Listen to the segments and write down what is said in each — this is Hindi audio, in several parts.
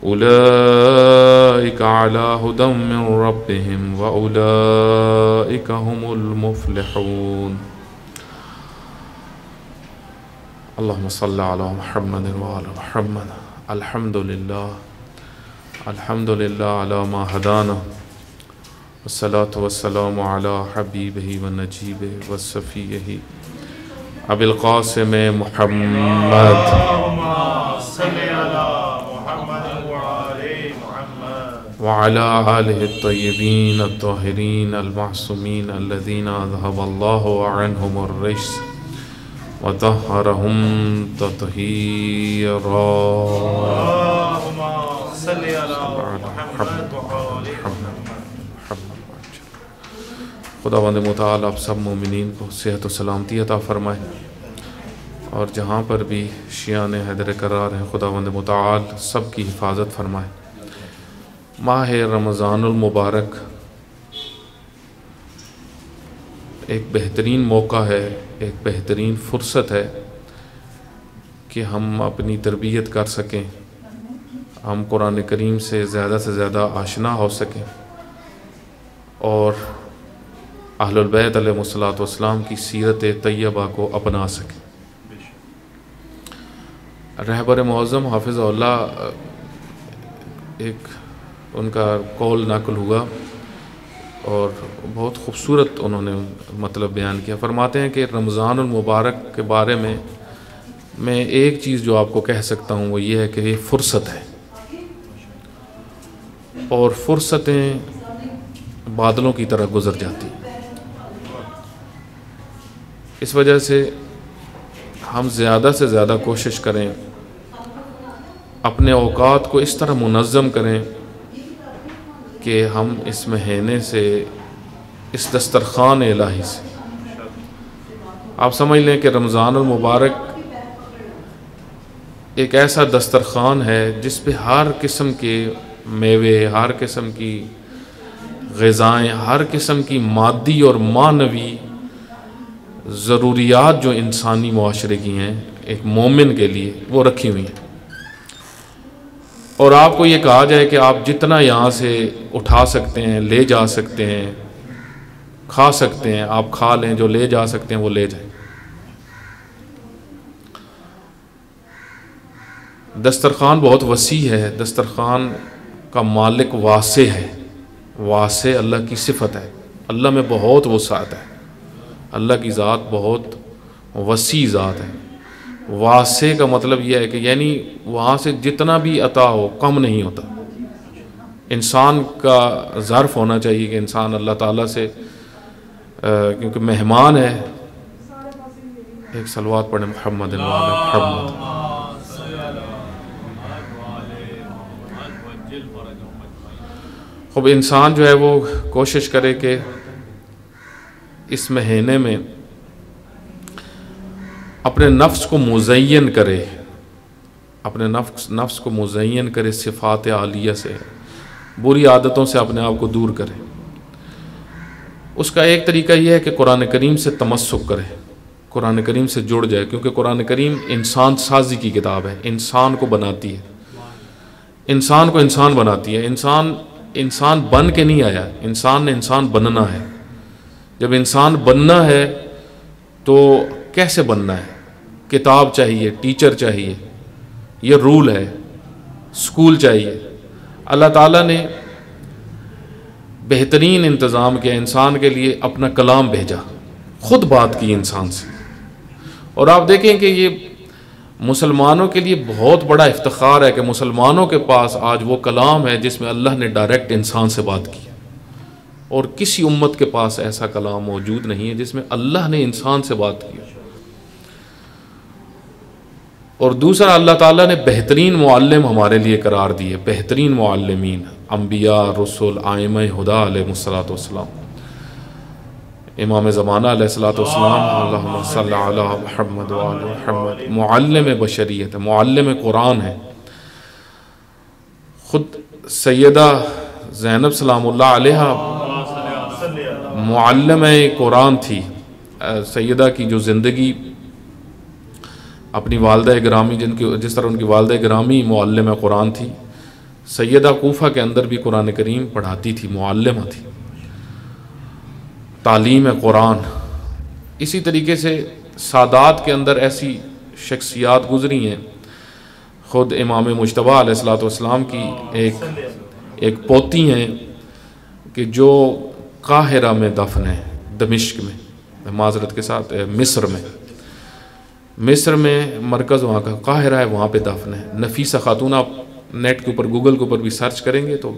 उलाइका अला हुदम मिन रब्बिहिम व उलाइका हुमुल मुफ्लिहून। अल्लाहुम्मा सल्लि अला मुहम्मद व अला मुहम्मद। अल्हम्दुलिल्लाह अला मा हदाना वस्सलातु वस्सलामु अला हबीबिही व नजीबिही व सफ़ीहिही अबिल क़ासिम मुहम्मद व अला आलिहि अत्तय्यबीन अत्ताहिरीन अल-मासूमीन अल्लज़ीना अज़हबल्लाहु अन्हुमुर रिज्स व तह्हरहुम तत्हीरा। खुदावंद मुताल आप सब मोमिनीन को सेहत व सलामती अता फ़रमाए और जहाँ पर भी शियान हैदर करार हैं खुदावंद मुताल सब की हिफाजत फ़रमाए। माह रमज़ानुल मुबारक एक बेहतरीन मौका है, एक बेहतरीन फ़ुर्सत है कि हम अपनी तरबियत कर सकें, हम कुरान करीम से ज़्यादा आशना हो सकें और अहलुल बैत अलैहिमुस्सलातु वस्सलाम की सीरत तैयबा को अपना सकें। रहबर मुअज़्ज़म हाफ़िज़हुल्लाह एक उनका कौल नक़ल हुआ और बहुत ख़ूबसूरत उन्होंने मतलब बयान किया। फ़रमाते हैं कि रमज़ानुल मुबारक के बारे में मैं एक चीज़ जो आपको कह सकता हूँ वो ये है कि ये फ़ुर्सत है और फ़ुर्सतें बादलों की तरह गुज़र जाती हैं। इस वजह से हम ज़्यादा से ज़्यादा कोशिश करें, अपने औकात को इस तरह मुनज़्ज़म करें कि हम इस महीने से, इस दस्तरख़्वान इलाही से, आप समझ लें कि रमज़ानुल मुबारक एक ऐसा दस्तरख़्वान है जिस पे हर किस्म के मेवे, हर किस्म की ग़िज़ाएँ, हर किस्म की मादी और मानवी ज़रूरियात जो इंसानी मुआशरे की हैं एक मोमिन के लिए वो रखी हुई हैं। और आपको ये कहा जाए कि आप जितना यहाँ से उठा सकते हैं, ले जा सकते हैं, खा सकते हैं, आप खा लें, जो ले जा सकते हैं वो ले जाएं। दस्तरख़्वान बहुत वसी है, दस्तरख़्वान का मालिक वासे है। वासे अल्लाह की सिफत है, अल्लाह में बहुत वसाअत है, अल्लाह की ज़ात बहुत वसी ज़ात है। वासे का मतलब यह है कि यानी वहाँ से जितना भी अता हो कम नहीं होता। इंसान का ज़र्फ़ होना चाहिए कि इंसान अल्लाह ताला से क्योंकि मेहमान है। एक सलवात पढ़े मुहम्मद मुहम्मद। खूब इंसान जो है वो कोशिश करे कि इस महीने में अपने नफ्स को मुज़य्यन करे, अपने नफ्स को मुज़य्यन करे सिफ़ात आलिया से, बुरी आदतों से अपने आप को दूर करे। उसका एक तरीका यह है कि कुरान करीम से तमस्सुक करे, कुरान करीम से जुड़ जाए, क्योंकि कुरान करीम इंसान साजी की किताब है, इंसान को बनाती है, इंसान को इंसान बनाती है। इंसान बन के नहीं आया, इंसान ने इंसान बनना है। जब इंसान बनना है तो कैसे बनना है? किताब चाहिए, टीचर चाहिए, ये रूल है, स्कूल चाहिए। अल्लाह ताला ने बेहतरीन इंतज़ाम किया, इंसान के लिए अपना कलाम भेजा, ख़ुद बात की इंसान से। और आप देखें कि ये मुसलमानों के लिए बहुत बड़ा इफ्तिखार है कि मुसलमानों के पास आज वो कलाम है जिसमें अल्लाह ने डायरेक्ट इंसान से बात की, और किसी उम्मत के पास ऐसा कलाम मौजूद नहीं है जिसमें अल्लाह ने इंसान से बात की। और दूसरा, अल्लाह ताला ने बेहतरीन मुअल्लिम हमारे लिए करार दिए, बेहतरीन मुअल्लिमीन, अम्बिया, रसूल, आइम्मा हुदा अलैहिस्सलातु वस्सलाम, इमाम ज़माना अलैहिस्सलातु वस्सलाम, अल्लाहुम्मा सल्लि अला मुहम्मद व आले मुहम्मद, मुअल्लिम बशरियत है, मुअल्लिम कुरान है। ख़ुद सैयदा ज़ैनब सलामुल्लाह अलैहा मुअल्लिम कुरान थी। सैयदा की जो ज़िंदगी अपनी वालदा गिरामी, जिस तरह उनकी वालदा गिरामी मुअल्लिम कुरान थी, सैयदा कूफा के अंदर भी कुरान करीम पढ़ाती थी, मुअल्लिमा थी, तालीम कुरान। इसी तरीके से सादात के अंदर ऐसी शख्सियात गुजरी हैं। ख़ुद इमाम मुज्तबा अलैहिस्सलातु वस्सलाम की एक पोती हैं कि जो काहिरा में दफन है, दमिश्क में, माजरत के साथ मिस्र में मरकज़ वहाँ का काहिरा है, वहाँ पे दफन है। नफीसा खातून, आप नेट के ऊपर गूगल के ऊपर भी सर्च करेंगे तो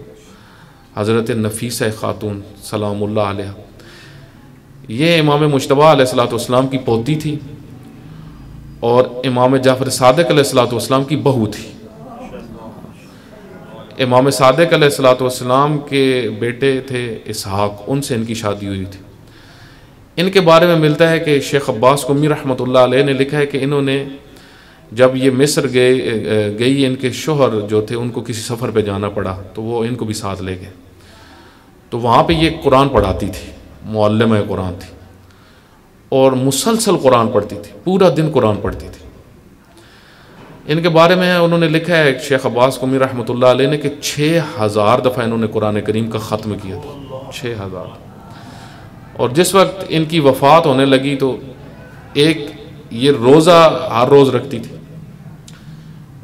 हज़रत नफीसा खातून सलामुल्लाह अलैहा, ये इमाम मुज्तबा अलैहिस्सलातु वस्सलाम की पोती थी और इमाम जाफ़र सादिक़ अलैहिस्सलातु वस्सलाम की बहू थी। इमाम सादिक़ अलैहिस्सलातु वस्सलाम के बेटे थे इसहाक़, उनसे इनकी शादी हुई थी। इनके बारे में मिलता है कि शेख अब्बास कुमी रहमतुल्लाह अलैह ने लिखा है कि इन्होंने जब ये मिस्र गई इनके शोहर जो थे उनको किसी सफ़र पे जाना पड़ा तो वो इनको भी साथ ले गए। तो वहाँ पे ये कुरान पढ़ाती थी, मुअल्लिमा कुरान थी और मुसलसल कुरान पढ़ती थी, पूरा दिन कुरान पढ़ती थी। इनके बारे में उन्होंने लिखा है शेख अब्बास कुमी रहमतुल्लाह अलैह ने कि 6000 दफ़ा इन्होंने कुरान करीम का ख़त्म किया था, 6000। और जिस वक्त इनकी वफ़ात होने लगी तो एक ये रोज़ा हर रोज़ रखती थी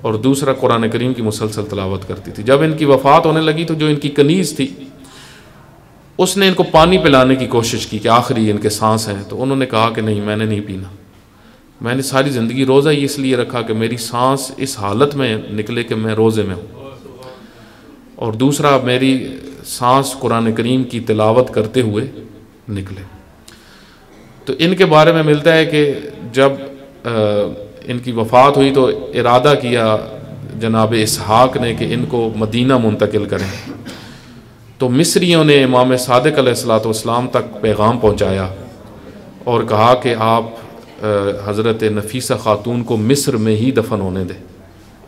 और दूसरा कुरान करीम की मुसलसल तिलावत करती थी। जब इनकी वफ़ात होने लगी तो जो इनकी कनीज़ थी उसने इनको पानी पिलाने की कोशिश की कि आखिरी इनके सांस हैं, तो उन्होंने कहा कि नहीं, मैंने नहीं पीना, मैंने सारी ज़िंदगी रोज़ा ही इसलिए रखा कि मेरी सांस इस हालत में निकले कि मैं रोज़े में हूँ, और दूसरा मेरी सांस कुरान करीम की तिलावत करते हुए निकले। तो इनके बारे में मिलता है कि जब इनकी वफ़ात हुई तो इरादा किया जनाब इसहाक़ ने कि इनको मदीना मुंतकिल करें। तो मिस्रियों ने इमाम सादिक़ अलैहिस्सलातु वस्सलाम तक पैगाम पहुँचाया और कहा कि आप हज़रत नफीसा ख़ातून को मिस्र में ही दफन होने दें,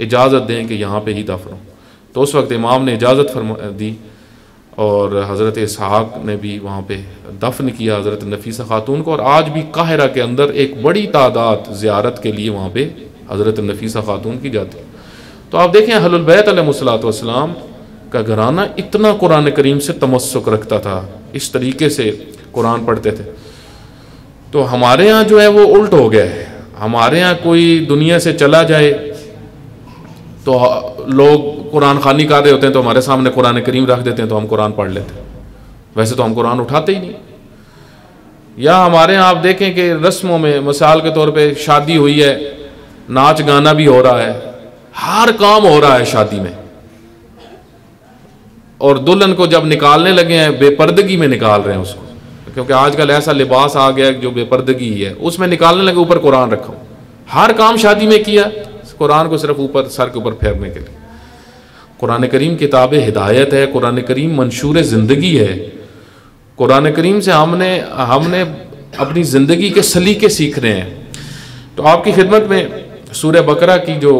इजाज़त दें कि यहाँ पे ही दफन हो। तो उस वक्त इमाम ने इजाज़त फरमा दी और हज़रत इसहाक़ ने भी वहाँ पे दफन किया हज़रत नफीसा ख़ातून को। और आज भी काहिरा के अंदर एक बड़ी तादाद ज़ियारत के लिए वहाँ पे हज़रत नफीसा ख़ातून की जाती है। तो आप देखें अहलुल बैत अलैहिमुस्सलातु वस्सलाम का घराना इतना कुरान करीम से तमस्सुक रखता था, इस तरीके से कुरान पढ़ते थे। तो हमारे यहाँ जो है वो उल्ट हो गया है। हमारे यहाँ कोई दुनिया से चला जाए तो लोग कुरान खानी कर रहे होते हैं तो हमारे सामने कुरान करीम रख देते हैं तो हम कुरान पढ़ लेते हैं, वैसे तो हम कुरान उठाते ही नहीं। या हमारे यहाँ आप देखें कि रस्मों में मिसाल के तौर पे शादी हुई है, नाच गाना भी हो रहा है, हर काम हो रहा है शादी में, और दुल्हन को जब निकालने लगे हैं बेपर्दगी में निकाल रहे हैं उसको, क्योंकि आजकल ऐसा लिबास आ गया जो बेपर्दगी है, उसमें निकालने लगे, ऊपर कुरान रखा। हर काम शादी में किया, कुरान को सिर्फ ऊपर सर के ऊपर फेरने के लिए। कुरान करीम किताब हिदायत है, कुरान करीम मंशूर ज़िंदगी है। कुरान करीम से हमने अपनी ज़िंदगी के सलीके सीखने हैं। तो आपकी खिदमत में सूरह बकरा की जो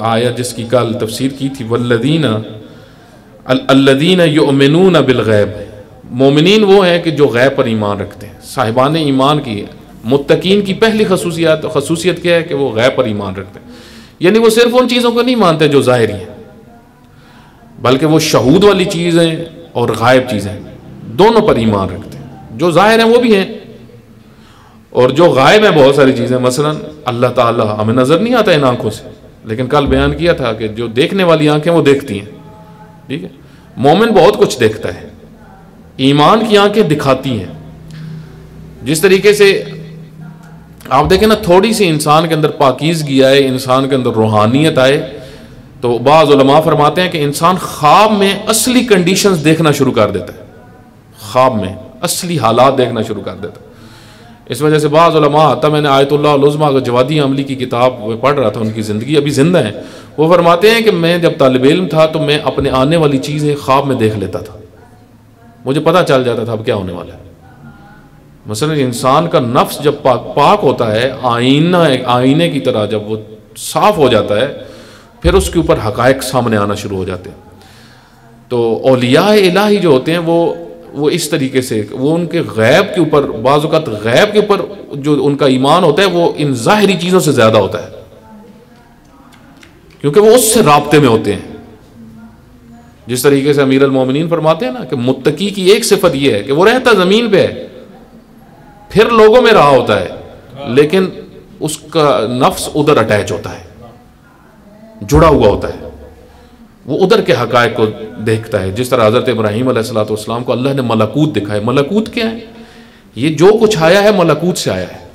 आयत जिसकी कल तफसीर की थी, वल्लदीना युमिनून बिलगैब, मोमिनीन वो हैं कि जो गैब पर ईमान रखते हैं। साहिबान ईमान की, मुत्तकीन की पहली खसूसियत क्या है कि वो गैब पर ईमान रखते हैं। यानी वो सिर्फ उन चीज़ों को नहीं मानते जो ज़ाहिरी हैं, बल्कि वो शहूद वाली चीज़ें और गायब चीज़ें दोनों पर ईमान रखते हैं। जो ज़ाहिर हैं वो भी हैं और जो गायब हैं बहुत सारी चीज़ें, मसलन अल्लाह ताला हमें नज़र नहीं आता इन आँखों से, लेकिन कल बयान किया था कि जो देखने वाली आँखें वो देखती हैं। ठीक है, मोमिन बहुत कुछ देखता है, ईमान की आँखें दिखाती हैं। जिस तरीके से आप देखें ना, थोड़ी सी इंसान के अंदर पाकीज़गी आए, इंसान के अंदर रूहानियत आए, तो बाज़ उलमा फरमाते हैं कि इंसान ख्वाब में असली कंडीशंस देखना शुरू कर देता है, ख्वाब में असली हालात देखना शुरू कर देता है। इस वजह से बाज़ उलमा, आता मैंने आयतुल्लाह उज़्मा जवादी आमली की किताब में पढ़ रहा था, उनकी ज़िंदगी अभी जिंदा है, वो फरमाते हैं कि मैं जब तालिब इल्म था तो मैं अपने आने वाली चीज़ें ख्वाब में देख लेता था, मुझे पता चल जाता था अब क्या होने वाला है। मसलन इंसान का नफ्स जब पाक होता है, आईने की तरह जब वो साफ हो जाता है, फिर उसके ऊपर हकायक सामने आना शुरू हो जाते हैं। तो औलिया इलाही जो होते हैं वो इस तरीके से, वो उनके गैब के ऊपर, बाज़ औक़ात गैब के ऊपर जो उनका ईमान होता है वो इन ज़ाहिरी चीज़ों से ज़्यादा होता है, क्योंकि वो उससे राब्ते में होते हैं। जिस तरीके से अमीर अल मोमिनीन फरमाते हैं ना कि मुत्तकी की एक सिफत यह है कि वो रहता ज़मीन पे है, फिर लोगों में रहा होता है, लेकिन उसका नफ्स उधर अटैच होता है, जुड़ा हुआ होता है, वो उधर के हकायक को देखता है। जिस तरह हज़रत इब्राहीम अलैहिस्सलाम को अल्लाह ने मलकूत दिखाया। मलकूत क्या है? ये जो कुछ आया है मलकूत से आया है।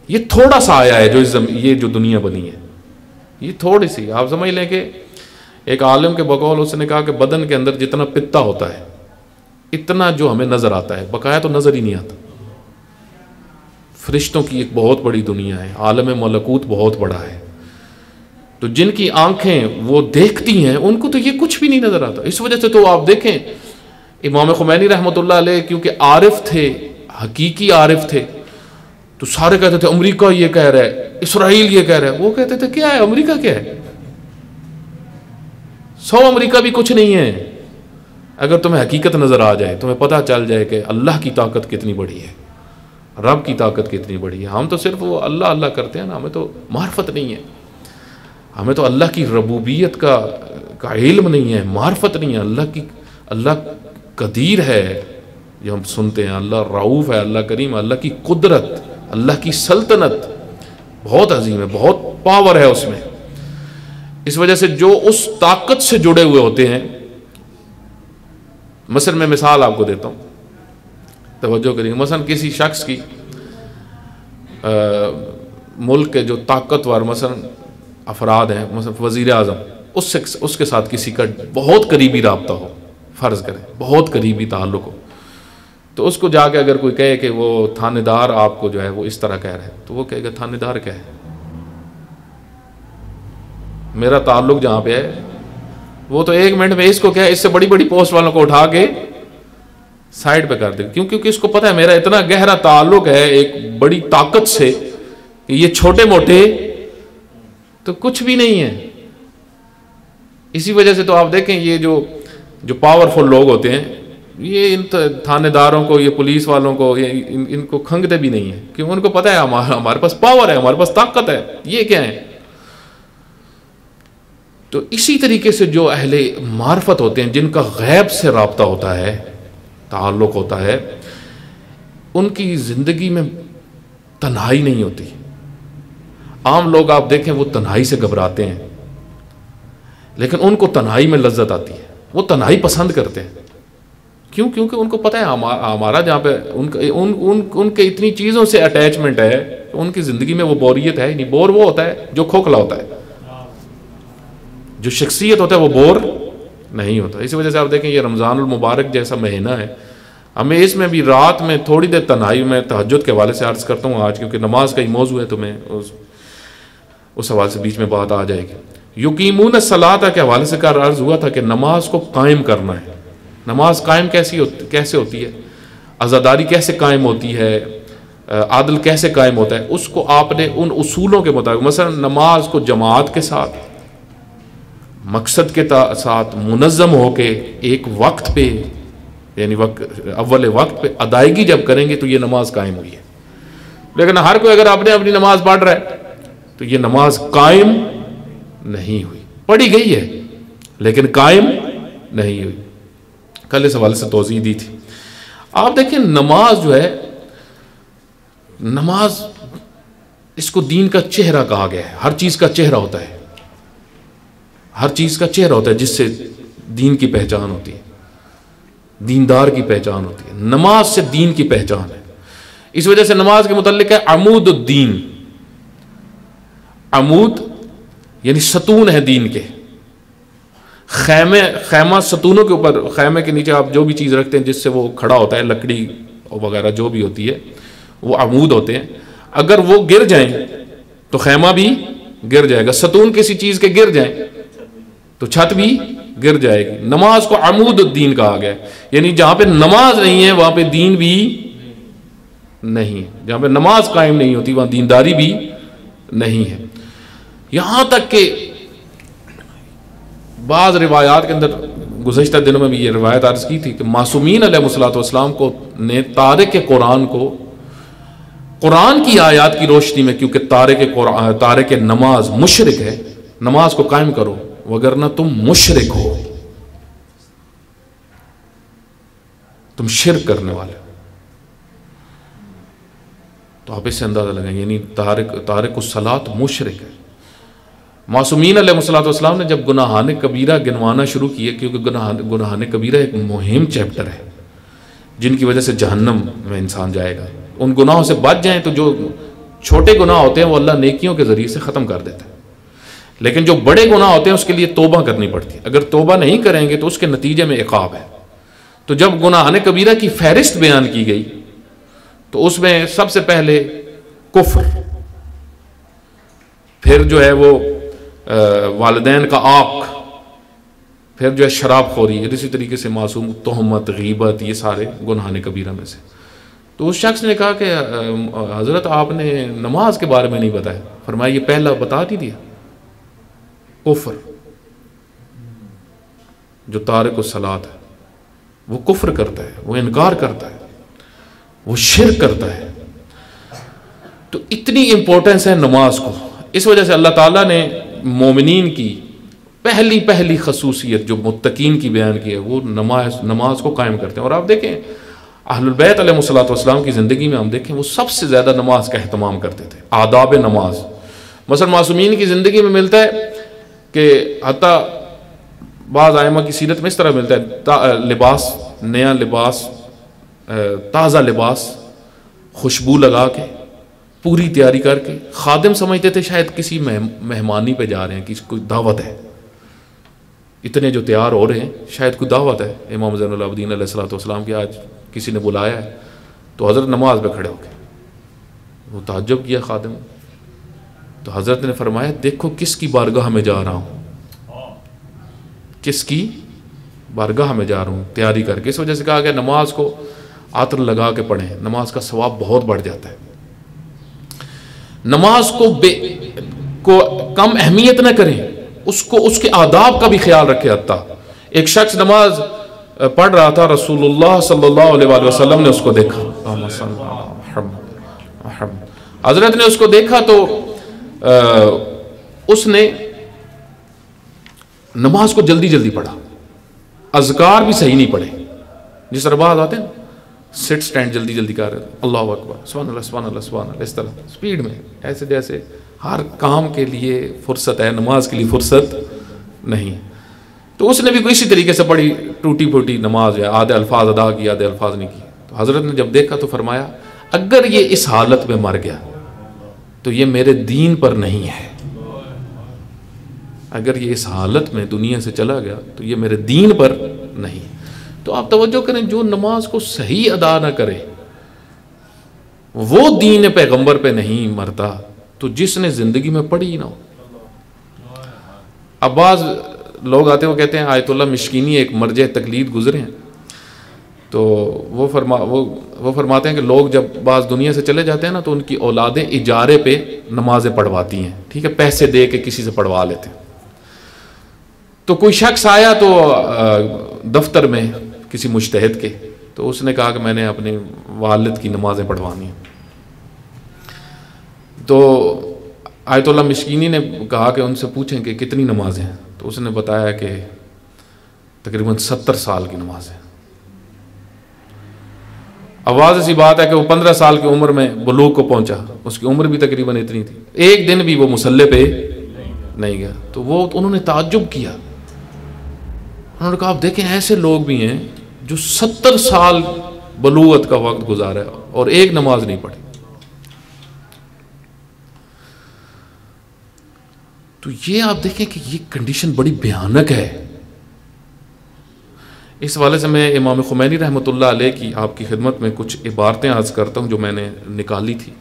ये थोड़ा सा आया है ये जो दुनिया बनी है, ये थोड़ी सी। आप समझ लें कि एक आलिम के बकौल उसने कहा कि बदन के अंदर जितना पित्ता होता है इतना जो हमें नज़र आता है, बकाया तो नज़र ही नहीं आता। फरिश्तों की एक बहुत बड़ी दुनिया है, आलम मलकूत बहुत बड़ा है। तो जिनकी आंखें वो देखती हैं उनको तो ये कुछ भी नहीं नज़र आता। इस वजह से तो आप देखें इमाम खुमैनी रहमतुल्लाह अलैह क्योंकि आरिफ थे, हकीकी आरिफ थे, तो सारे कहते थे अमेरिका ये कह रहा है, इसराइल ये कह रहा है। वो कहते थे क्या है अमेरिका, क्या है? 100 अमेरिका भी कुछ नहीं है अगर तुम्हें हकीकत नज़र आ जाए, तुम्हें पता चल जाए कि अल्लाह की ताकत कितनी बड़ी है, रब की ताकत कितनी बड़ी है। हम तो सिर्फ वो अल्लाह अल्लाह करते हैं ना, हमें तो मार्फत नहीं है, हमें तो अल्लाह की रबूबियत का इल्म नहीं है, मार्फत नहीं है। अल्लाह कदीर है जो हम सुनते हैं, अल्लाह रऊफ़ है, अल्लाह करीम, अल्लाह की कुदरत, अल्लाह की सल्तनत बहुत अजीम है, बहुत पावर है उसमें। इस वजह से जो उस ताकत से जुड़े हुए होते हैं, मसलन मैं मिसाल आपको देता हूँ, तवज्जो करिए। मसलन किसी शख्स की मुल्क के जो ताकतवर मसलन अफराद हैं, मसलन वज़ीर आज़म, उसके साथ किसी का बहुत करीबी रब्ता हो, फ़र्ज़ करें बहुत करीबी ताल्लुक़ हो, तो उसको जाके अगर कोई कहे कि वो थानेदार आपको जो है वो इस तरह कह रहा है, तो वो कहेगा थानेदार क्या है, मेरा ताल्लुक़ जहाँ पे है वो तो 1 मिनट में इसको क्या है, इससे बड़ी बड़ी पोस्ट वालों को उठा के साइड पे कर दे। क्यों? क्योंकि इसको पता है मेरा इतना गहरा ताल्लुक़ है एक बड़ी ताकत से कि ये छोटे मोटे तो कुछ भी नहीं है। इसी वजह से तो आप देखें ये जो पावरफुल लोग होते हैं, ये इन थानेदारों को, ये पुलिस वालों को, ये इनको खंगते भी नहीं है। क्यों? उनको पता है हमारे पास पावर है, हमारे पास ताकत है, ये क्या है। तो इसी तरीके से जो अहले मार्फत होते हैं, जिनका गैब से राब्ता होता है, ताल्लुक़ होता है, उनकी ज़िंदगी में तन्हाई नहीं होती। आम लोग आप देखें वो तन्हाई से घबराते हैं, लेकिन उनको तन्हाई में लज्जत आती है, वो तन्हाई पसंद करते हैं। क्यों? क्योंकि उनको पता है हमारा जहाँ पे उनके इतनी चीज़ों से अटैचमेंट है, उनकी ज़िंदगी में वो बोरियत है ही नहीं। बोर वो होता है जो खोखला होता है, जो शख्सियत होता है वो बोर नहीं होता। इसी वजह से आप देखें ये रमज़ानुल मुबारक जैसा महीना है, हमें इसमें भी रात में थोड़ी देर तन्हाई में तहज्जुद के हवाले से अर्ज़ करता हूँ आज, क्योंकि नमाज का ही मौजू है, तो मैं उस हवाले से बीच में बात आ जाएगी। युकीमून सलाता के हवाले से कर अर्ज़ हुआ था कि नमाज को कायम करना है। नमाज कायम कैसे होती है, आज़ादारी कैसे कायम होती है, आदल कैसे कायम होता है, उसको आपने उन उसूलों के मुताबिक, मसलन नमाज को जमात के साथ, मकसद के साथ मुनज़्ज़म होके एक वक्त पे, यानी अव्वल वक्त पे अदायगी जब करेंगे तो ये नमाज कायम हुई है। लेकिन हर कोई अगर अपने अपनी नमाज पढ़ रहा है तो ये नमाज कायम नहीं हुई। पढ़ी गई है लेकिन कायम नहीं हुई। कल इस हवाले से तौज़ीह दी थी। आप देखें नमाज जो है, नमाज इसको दीन का चेहरा कहा गया है। हर चीज़ का चेहरा होता है, हर चीज़ का चेहरा होता है जिससे दीन की पहचान होती है, दीनदार की पहचान होती है। नमाज से दीन की पहचान है। इस वजह से नमाज के मुताल्लिक है अमूदुद्दीन। अमूद यानी सतून है दीन के। खैमा सतूनों के ऊपर, खैमे के नीचे आप जो भी चीज़ रखते हैं जिससे वो खड़ा होता है, लकड़ी वगैरह जो भी होती है, वो अमूद होते हैं। अगर वो गिर जाएं तो खैमा भी गिर जाएगा। सतून किसी चीज़ के गिर जाएं तो छत भी गिर जाएगी। नमाज को अमूदुद्दीन कहा गया, यानी जहाँ पे नमाज नहीं है वहाँ पे दीन भी नहीं है। जहाँ पे नमाज कायम नहीं होती वहाँ दीनदारी भी नहीं है। यहाँ तक कि बाज़ रिवायात के अंदर गुज़श्ता दिनों में भी ये रिवायत अर्ज़ की थी कि मासूमीन अलैहिस्सलाम को ने तारिक कुरान को, कुरान की आयत की रोशनी में, क्योंकि तारिक नमाज मुशरिक है, नमाज को कायम करो वगरना तुम मुशरिक हो। तुम शिर्क करने वाले हो। तो आप इससे अंदाज़ा लगाएंगे, यानी तारिक सलात मुशरिक है। मासूमीन अलैहिस्सलाम ने जब गुनाहान कबीरा गिनवाना शुरू किए, क्योंकि गुनाहान कबीरा एक मुहिम चैप्टर है जिनकी वजह से जहन्नम में इंसान जाएगा। उन गुनाहों से बच जाएं तो जो छोटे गुनाह होते हैं वो अल्लाह नेकियों के ज़रिए से ख़त्म कर देता है, लेकिन जो बड़े गुनाह होते हैं उसके लिए तौबा करनी पड़ती है। अगर तौबा नहीं करेंगे तो उसके नतीजे में इक़ाब है। तो जब गुनाहान कबीरा की फहरिस्त बयान की गई तो उसमें सबसे पहले कुफ्र, फिर जो है वो वालिदैन का आक, फिर जो है शराबखोरी, इसी तरीके से मासूम तोहमत, गीबत, ये सारे गुनाहान कबीरा में से। तो उस शख्स ने कहा कि हज़रत आपने नमाज के बारे में नहीं बताया। फरमाया ये पहला बता नहीं दिया, कुफ्र। जो तारिक सलात है वो कुफ्र करता है, वो इनकार करता है, वो शिर्क करता है। तो इतनी इंपॉर्टेंस है नमाज को। इस वजह से अल्लाह ताला ने मोमिनीन की पहली खसूसियत जो मुत्तकीन की बयान की है वो नमाज को कायम करते हैं। और आप देखें अहलुल बैत अलैहिस्सलाम की ज़िंदगी में हम देखें वो सबसे ज़्यादा नमाज का एहतमाम करते थे, आदाब नमाज। मसलन मासूमीन की ज़िंदगी में मिलता है कि हत्ता बाज़ आइमा की सीरत में इस तरह मिलता है, लिबास, नया लिबास, ताज़ा लिबास, खुशबू लगा के, पूरी तैयारी करके। खादिम समझते थे शायद किसी मेहमानी पे जा रहे हैं, किसी कोई दावत है, इतने जो तैयार हो रहे हैं शायद कोई दावत है इमाम ज़ैनुल आबिदीन अलैहिस्सलाम की, आज किसी ने बुलाया है। तो हज़रत नमाज पे खड़े हो गए, वो ताज्जुब किया खादिम। तो हज़रत ने फरमाया देखो किसकी बारगाह में जा रहा हूँ, किसकी बारगाह में जा रहा हूँ तैयारी करके। इस वजह से कहा गया नमाज को आतर लगा के पढ़ें, नमाज का सवाब बहुत बढ़ जाता है। नमाज को कम अहमियत न करें, उसको उसके आदाब का भी ख्याल रखें। हत्ता एक शख्स नमाज पढ़ रहा था, रसूलुल्लाह सल्लल्लाहु अलैहि वसल्लम ने उसको देखा, हजरत ने उसको देखा तो उसने नमाज को जल्दी जल्दी पढ़ा, अज़कार भी सही नहीं पढ़े। जिस तरह बात आते हैं सिट स्टैंड जल्दी जल्दी कर रहे, अल्लाह अकबर, सुभान अल्लाह, सुभान अल्लाह, सुभान अल्लाह, इस तरह स्पीड में, ऐसे जैसे हर काम के लिए फुर्सत है, नमाज के लिए फुर्सत नहीं। तो उसने भी इसी तरीके से पढ़ी, टूटी फूटी नमाज है, आधे अल्फाज अदा किए, आधे अल्फाज नहीं किए। तो हज़रत ने जब देखा तो फरमाया अगर ये इस हालत में मर गया तो ये मेरे दीन पर नहीं है। अगर ये इस हालत में दुनिया से चला गया तो ये मेरे दीन पर नहीं। तो आप तवज्जो करें, जो नमाज को सही अदा ना करे वो दीन पैगंबर पे नहीं मरता, तो जिसने जिंदगी में पढ़ी ही ना हो। अब बाज़ लोग आते वो कहते हैं आयतुल्लाह मिश्किनी एक मर्जे तकलीद गुजरे हैं, तो वो फरमाते हैं कि लोग जब बाज़ दुनिया से चले जाते हैं ना तो उनकी औलादें इजारे पे नमाजें पढ़वाती हैं, ठीक है, पैसे दे के किसी से पढ़वा लेते हैं। तो कोई शख्स आया तो दफ्तर में किसी मुज्तहिद के, तो उसने कहा कि मैंने अपने वालिद की नमाजें पढ़वानी हैं। तो आयतुल्लाह मिश्किनी ने कहा कि उनसे पूछें कि कितनी नमाजें हैं। तो उसने बताया कि तकरीबन 70 साल की नमाज है। आवाज़ ऐसी बात है कि वो 15 साल की उम्र में बुलूग को पहुंचा, उसकी उम्र भी तकरीबन इतनी थी, एक दिन भी वो मुसल्ले पे नहीं गया। तो वो उन्होंने ताज्जुब किया, उन्होंने कहा आप देखें ऐसे लोग भी हैं जो 70 साल बलूगत का वक्त गुजारा है और एक नमाज नहीं पढ़ी। तो ये आप देखें कि ये कंडीशन बड़ी भयानक है। इस वाले से मैं इमाम खुमैनी रहमतुल्लाह अलैह की आपकी खिदमत में कुछ इबारतें अर्ज करता हूँ जो मैंने निकाली थी,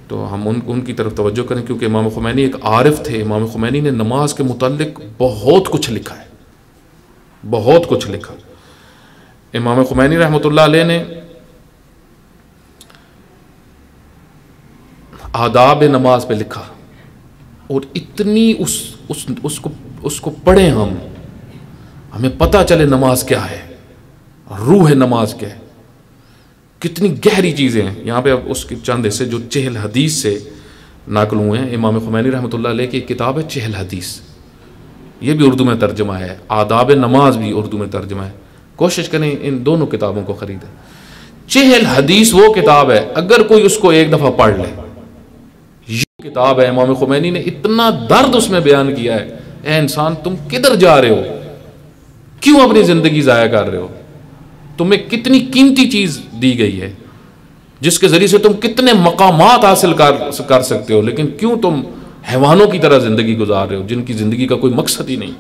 तो हम उनकी तरफ तवज्जो करें, क्योंकि इमाम खुमैनी एक आरिफ थे। इमाम खुमैनी ने नमाज के मुतालिक बहुत कुछ लिखा है, बहुत कुछ लिखा। इमाम खुमैनी रहमतुल्लाह अलैह ने आदाब नमाज पे लिखा, और इतनी उसको पढ़ें हमें पता चले नमाज क्या है, रूह है नमाज क्या है, कितनी गहरी चीज़ें हैं। यहाँ पे अब उसके चंद हिस्से जो चहल हदीस से नाकल हुए हैं। इमाम खुमैनी रहमतुल्लाह अलैह की एक किताब है चहल हदीस, ये भी उर्दू में तर्जमा है, आदाब नमाज भी उर्दू में तर्जमा है। कोशिश करें इन दोनों किताबों को खरीदें। चहल हदीस वो किताब है, अगर कोई उसको एक दफ़ा पढ़ ले, ये किताब है, इमाम खुमैनी ने इतना दर्द उसमें बयान किया है। ए इंसान, तुम किधर जा रहे हो, क्यों अपनी ज़िंदगी ज़ाया कर रहे हो, तुम्हें कितनी कीमती चीज़ दी गई है जिसके ज़रिए से तुम कितने मकामात हासिल कर सकते हो, लेकिन क्यों तुम हैवानों की तरह ज़िंदगी गुजार रहे हो जिनकी ज़िंदगी का कोई मकसद ही नहीं।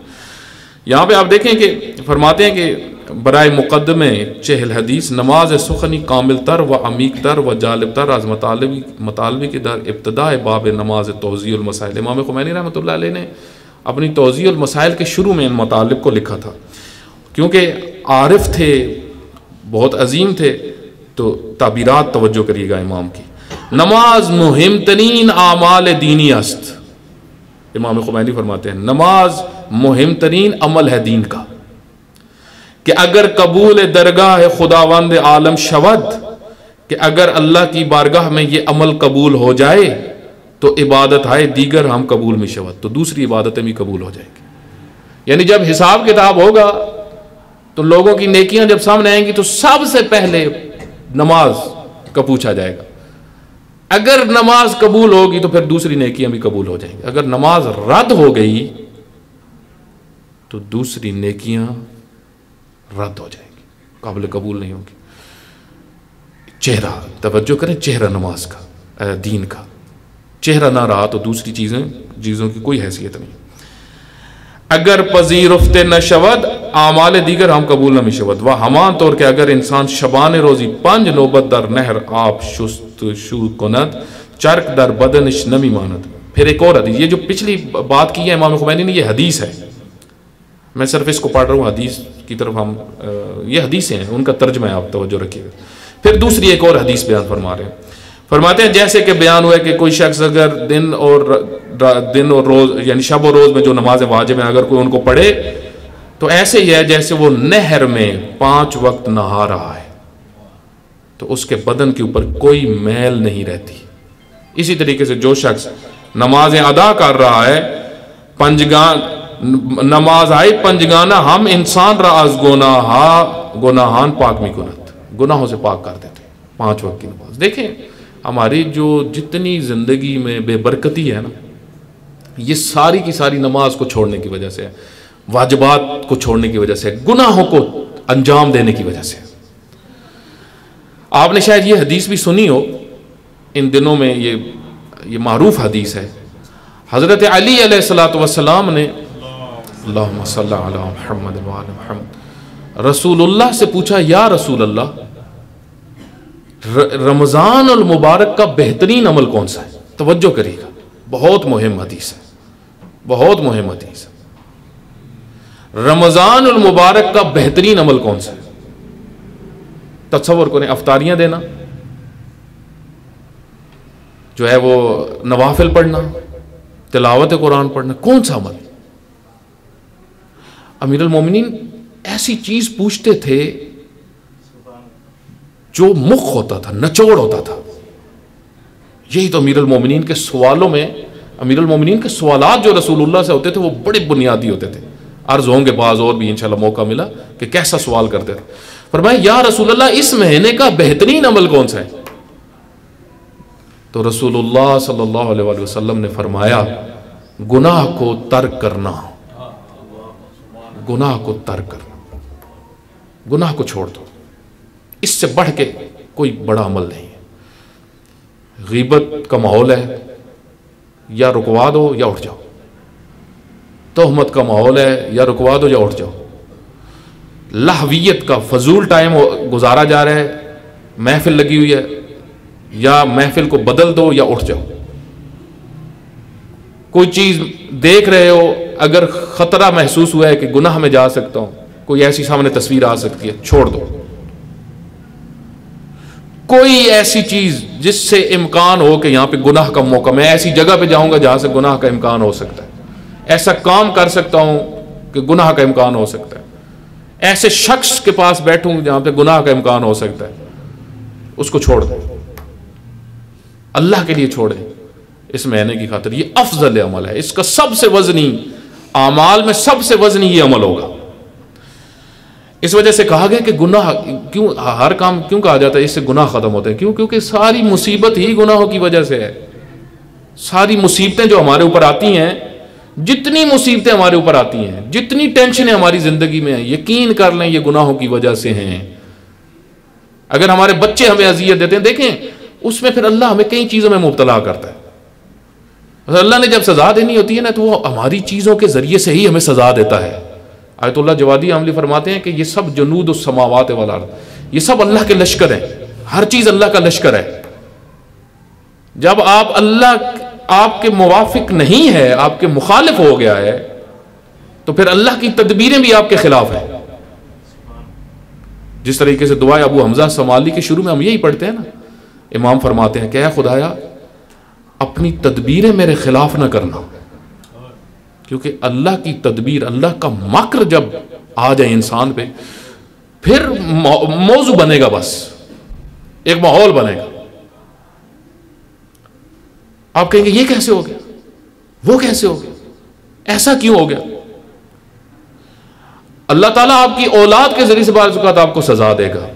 यहाँ पे आप देखें कि फरमाते हैं कि बराए मुक़द्दमे चहल हदीस नमाज सुखनी कामिल तर व अमीक तर व जालिब तर आज मतालबी के दर इब्तदा बाब नमाज तौज़ीउल मसाइल। इमाम खुमैनी रहमतुल्लाह अलैह ने अपनी तौज़ीउल मसाइल के शुरू में इन मतालिब को लिखा था, क्योंकि आरिफ थे, बहुत अजीम थे। तो ताबीरात तवज्जो करिएगा इमाम की। नमाज मुहिम तरीन आमाल दीनी अस्त, इमाम खुमैनी फरमाते हैं नमाज मुहिम तरीन अमल है दीन का, कि अगर कबूल दरगाह खुदावंद आलम शवद, कि अगर अल्लाह की बारगाह में ये अमल कबूल हो जाए तो इबादत है दीगर हम कबूल में शवद, तो दूसरी इबादतें भी कबूल हो जाएंगी। यानी जब हिसाब किताब होगा तो लोगों की नेकियां जब सामने आएंगी तो सबसे पहले नमाज का पूछा जाएगा। अगर नमाज कबूल होगी तो फिर दूसरी नेकियां भी कबूल हो जाएंगी। अगर नमाज रद्द हो गई तो दूसरी नेकियां रद्द हो जाएंगी, काबिल कबूल नहीं होगी। चेहरा, तवज्जो करें, चेहरा नमाज का, दीन का चेहरा ना रहा तो दूसरी चीज़ों की कोई हैसियत नहीं। अगर पजीरफ्ते न शवद आमाल दीगर हम कबूल न मिशवद व हमान तौर के अगर इंसान शबान रोज़ी पंज नौबत दर नहर आप शुस्त शू कुनत चरक दर बदनिश नमी मानत। फिर एक और हदीस, ये जो पिछली बात की है इमाम खुमैनी ने, ये हदीस है, मैं सिर्फ इसको पढ़ रहा हूँ, हदीस की तरफ हम ये हदीसें हैं, उनका तर्जमा है, आप तवज्जो रखिएगा। फिर दूसरी एक और हदीस बयान फरमा रहे हैं, फरमाते हैं जैसे कि बयान हुआ कि कोई शख्स अगर दिन और रोज यानी शब और रोज में जो नमाज वाजिब है अगर कोई उनको पढ़े तो ऐसे ही है जैसे वो नहर में 5 वक्त नहा रहा है, तो उसके बदन के ऊपर कोई मैल नहीं रहती। इसी तरीके से जो शख्स नमाजें अदा कर रहा है, नमाज आई पंजगाना हम इंसान राज गुनाहान पाक में कुनत, गुनाहों से पाक कर देते 5 वक्त की नमाज। देखें हमारी जो जितनी ज़िंदगी में बेबरकती है ना, ये सारी की सारी नमाज को छोड़ने की वजह से है, वाजिबात को छोड़ने की वजह से, गुनाहों को अंजाम देने की वजह से। आपने शायद ये हदीस भी सुनी हो, इन दिनों में ये मारूफ हदीस है। हज़रत अली अलैहिस्सलातु वस्सलाम ने अल्लाहुम्मा सल्ली अला मुहम्मद व आले मुहम्मद, रसूलुल्लाह से पूछा, या रसूल अल्लाह, रमज़ान और मुबारक का बेहतरीन अमल कौन सा है? तवज्जो करिएगा, बहुत मुहिम हदीस है, बहुत मुहिम हदीस है। रमज़ान और मुबारक का बेहतरीन अमल कौन सा है? तसव्वुर करें, अफ्तारियां देना जो है वो, नवाफिल पढ़ना, तिलावत कुरान पढ़ना, कौन सा अमल? अमीरुल मोमिनीन ऐसी चीज पूछते थे जो मुख होता था, नचोड़ होता था। यही तो अमीरुल मोमिनीन के सवालों में, अमीरुल मोमिनीन के सवालात जो रसूलुल्लाह से होते थे वो बड़े बुनियादी होते थे। अर्ज होंगे बाज और भी इंशाल्लाह मौका मिला कि कैसा सवाल करते थे। फरमाया, या रसूलुल्लाह, इस महीने का बेहतरीन अमल कौन सा है? तो रसूलुल्लाह सल्लल्लाहु अलैहि वसल्लम ने फरमाया, गुनाह को तर्क करना, गुनाह को तर्क करना, गुनाह को छोड़ दो, इससे बढ़ के कोई बड़ा अमल नहीं है। गीबत का माहौल है, या रुकवा दो या उठ जाओ। तोहमत का माहौल है, या रुकवा दो या उठ जाओ। लहवियत का फजूल टाइम गुजारा जा रहा है, महफिल लगी हुई है, या महफिल को बदल दो या उठ जाओ। कोई चीज देख रहे हो, अगर खतरा महसूस हुआ है कि गुनाह में जा सकता हूं, कोई ऐसी सामने तस्वीर आ सकती है, छोड़ दो। कोई ऐसी चीज जिससे इम्कान हो कि यहां पे गुनाह का मौका, मैं ऐसी जगह पे जाऊंगा जहां से गुनाह का इम्कान हो सकता है, ऐसा काम कर सकता हूं कि गुनाह का इम्कान हो सकता है, ऐसे शख्स के पास बैठूं जहां पे गुनाह का इम्कान हो सकता है, उसको छोड़ दो, अल्लाह के लिए छोड़े, इस महीने की खातिर। ये अफजल अमल है, इसका सबसे वजनी, आमाल में सबसे वजनी ये अमल होगा। इस वजह से कहा गया कि गुनाह क्यों, हर काम क्यों कहा जाता है इससे गुनाह खत्म होते हैं, क्यों? क्योंकि सारी मुसीबत ही गुनाहों की वजह से है। सारी मुसीबतें जो हमारे ऊपर आती हैं, जितनी मुसीबतें हमारे ऊपर आती हैं, जितनी टेंशनें हमारी जिंदगी में हैं, यकीन कर लें ये गुनाहों की वजह से हैं। अगर हमारे बच्चे हमें अजियत देते हैं, देखें उसमें फिर अल्लाह हमें कई चीजों में मुब्तला करता है। अल्लाह ने जब सजा देनी होती है ना, तो वो हमारी चीजों के जरिए से ही हमें सजा देता है। आयतुल्लाह जवादी आमली फरमाते हैं कि ये सब जुनूद उस समावात वल अर्द, ये सब अल्लाह के लश्कर हैं, हर चीज अल्लाह का लश्कर है। जब आप अल्लाह आपके मुवाफिक नहीं है, आपके मुखालिफ हो गया है, तो फिर अल्लाह की तदबीरें भी आपके खिलाफ है। जिस तरीके से दुआ अबू हमजा समाली के शुरू में हम यही पढ़ते हैं ना, इमाम फरमाते हैं क्या खुदाया अपनी तदबीरें मेरे खिलाफ ना करना, क्योंकि अल्लाह की तदबीर, अल्लाह का मक्र जब आ जाए इंसान पे, फिर मौजू बनेगा, बस एक माहौल बनेगा। आप कहेंगे ये कैसे हो गया, वो कैसे हो गया, ऐसा क्यों हो गया? अल्लाह ताला आपकी औलाद के जरिए से बाज़ औक़ात आपको सजा देगा,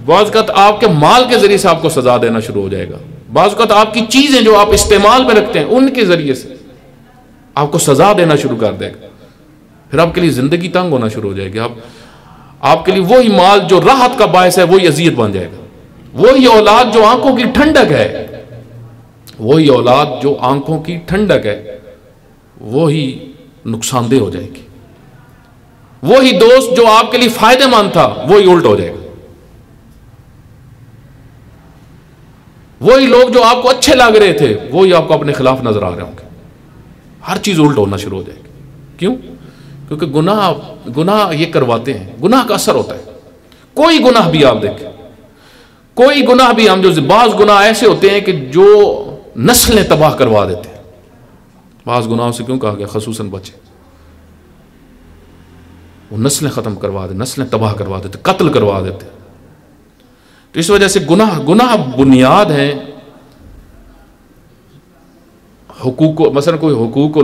बाज़ औक़ात आपके माल के जरिए से आपको सजा देना शुरू हो जाएगा, बाज़ औक़ात आपकी चीजें जो आप इस्तेमाल में रखते हैं उनके जरिए से आपको सजा देना शुरू कर देगा। फिर आपके लिए जिंदगी तंग होना शुरू हो जाएगी। आपके लिए वही माल जो राहत का बायस है वही अजियत बन जाएगा। वही औलाद जो आंखों की ठंडक है, वही औलाद जो आंखों की ठंडक है, वही नुकसानदेह हो जाएगी। वही दोस्त जो आपके लिए फायदेमंद था वही उल्ट हो जाएगा। वही लोग जो आपको अच्छे लग रहे थे वही आपको अपने खिलाफ नजर आ रहे होंगे। हर चीज उल्ट होना शुरू हो जाएगी। क्यों? क्योंकि गुनाह ये करवाते हैं, गुनाह का असर होता है। कोई गुनाह भी आप देखें, कोई गुनाह भी, हम जो बाज गुनाह ऐसे होते हैं कि जो नस्लें तबाह करवा देते हैं। बाज गुनाहों से क्यों कहा गया खसूसन बचे, वो नस्लें खत्म करवा देते, नस्लें तबाह करवा देते, कत्ल करवा देते। तो इस वजह से गुनाह बुनियाद है हुकूक, मसलन कोई हुकूक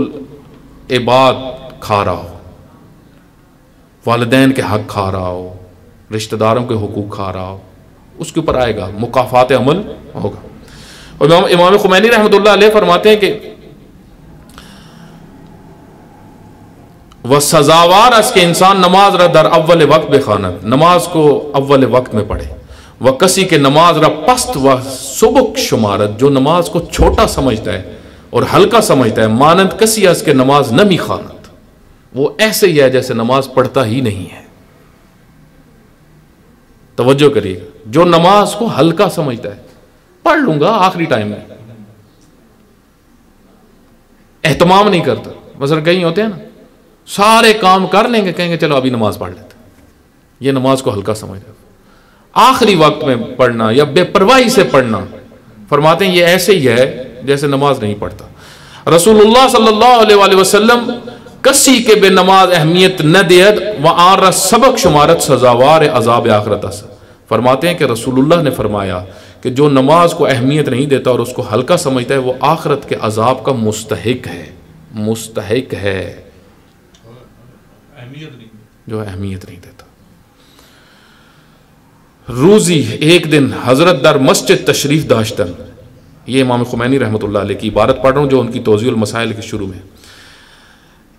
इबाद खा रहा हो, वालिदैन के हक खा रहा हो, रिश्तेदारों के हुकूक खा रहा हो, उसके ऊपर आएगा, मुकाफात अमल होगा। और इमाम खुमैनी रहमतुल्लाह अलैह फरमाते हैं कि वह सजावार अस के इंसान नमाज रा दर अव्वल वक्त बेखानत, नमाज को अव्वल वक्त में पढ़े। वह कसी के नमाज रा पस्त व सुबुक शुमारत, जो नमाज को छोटा समझता है और हल्का समझता है, मानंद कसी अस के नमाज नमी खानत, वो ऐसे ही है जैसे नमाज पढ़ता ही नहीं है। तवज्जो करिएगा, जो नमाज को हल्का समझता है, पढ़ लूंगा आखिरी टाइम में, एहतमाम नहीं करता। मसलन कहीं होते हैं ना, सारे काम कर लेंगे, कहेंगे चलो अभी नमाज पढ़ लेते, ये नमाज को हल्का समझ रहे। आखिरी वक्त में पढ़ना या बेपरवाही से पढ़ना, फरमाते हैं ये ऐसे ही है जैसे नमाज नहीं पढ़ता। रसूलुल्लाह सल्लल्लाहु अलैहि वसल्लम कसी के बे नमाज अहमियत न देद व आर सबक शुमारत सजावार अजाब आखरत अस। फरमाते हैं कि रसूलुल्लाह ने फरमाया कि जो नमाज को अहमियत नहीं देता और उसको हल्का समझता है वो आखरत के अजाब का मुस्तहिक है, मुस्तहिक है, जो अहमियत नहीं देता। रोजी एक दिन हजरत दर मस्जिद तशरीफ दाश्तन, ये इमाम खुमैनी रहमतुल्लाह अलैह की इबारत पढ़ रहा हूं जो उनकी तौज़ीउल मसाइल के शुरू में।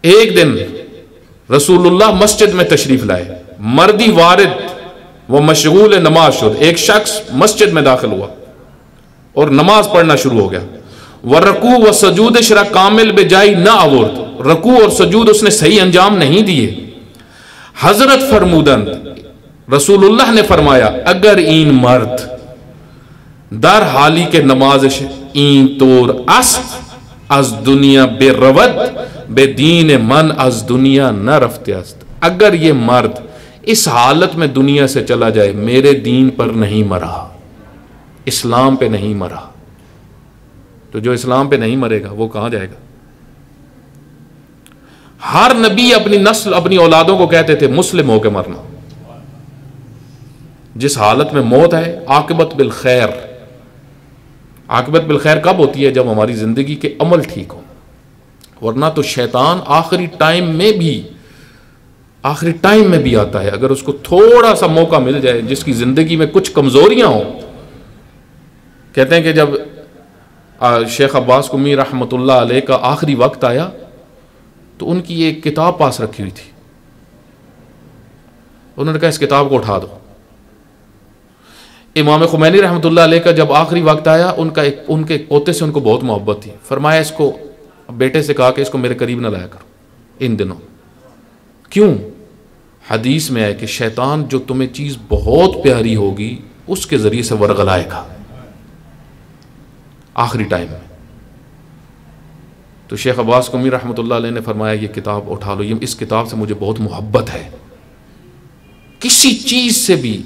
एक दिन रसूलुल्लाह मस्जिद में तशरीफ लाए, मर्दी वारिद व मशगूल नमाज शुद, एक शख्स मस्जिद में दाखिल हुआ और नमाज पढ़ना शुरू हो गया। व रकू व सजूद शरा कामिल बेजाई न आवरत, रकू और सजूद उसने सही अंजाम नहीं दिए। हजरत फरमूदन रसूलुल्लाह ने फरमाया अगर इन मर्द दर हाली के नमाज इन तोर अस अज दुनिया बेरवत बेदीन मन अज दुनिया न रफ्ते अस्त, अगर ये मर्द इस हालत में दुनिया से चला जाए, मेरे दीन पर नहीं मरा, इस्लाम पे नहीं मरा, तो जो इस्लाम पे नहीं मरेगा वो कहां जाएगा? हर नबी अपनी नस्ल, अपनी औलादों को कहते थे मुस्लिम होकर मरना। जिस हालत में मौत है, आकिबत बिल खैर, आकिबत बिल खैर कब होती है? जब हमारी जिंदगी के अमल ठीक हो, वरना तो शैतान आखिरी टाइम में भी आखिरी टाइम में भी आता है। अगर उसको थोड़ा सा मौका मिल जाए, जिसकी ज़िंदगी में कुछ कमज़ोरियाँ हों, कहते हैं कि जब शेख अब्बास कुमी रहमतुल्लाह अलैह का आखिरी वक्त आया तो उनकी एक किताब पास रखी हुई थी। उन्होंने कहा इस किताब को उठा दो। इमाम खुमैनी रहमतुल्लाह अलैह का जब आखिरी वक्त आया, उनके पोते से उनको बहुत मोहब्बत थी। फरमाया इसको, बेटे से कहा कि इसको मेरे करीब ना लाया करो इन दिनों। क्यों? हदीस में है कि शैतान जो तुम्हें चीज़ बहुत प्यारी होगी उसके ज़रिए से वरगलाएगा आखिरी टाइम में। तो शेख अब्बास कुमी रहमतुल्लाह अलैह ने फरमाया ये किताब उठा लो, ये इस किताब से मुझे बहुत मोहब्बत है। किसी चीज़ से भी,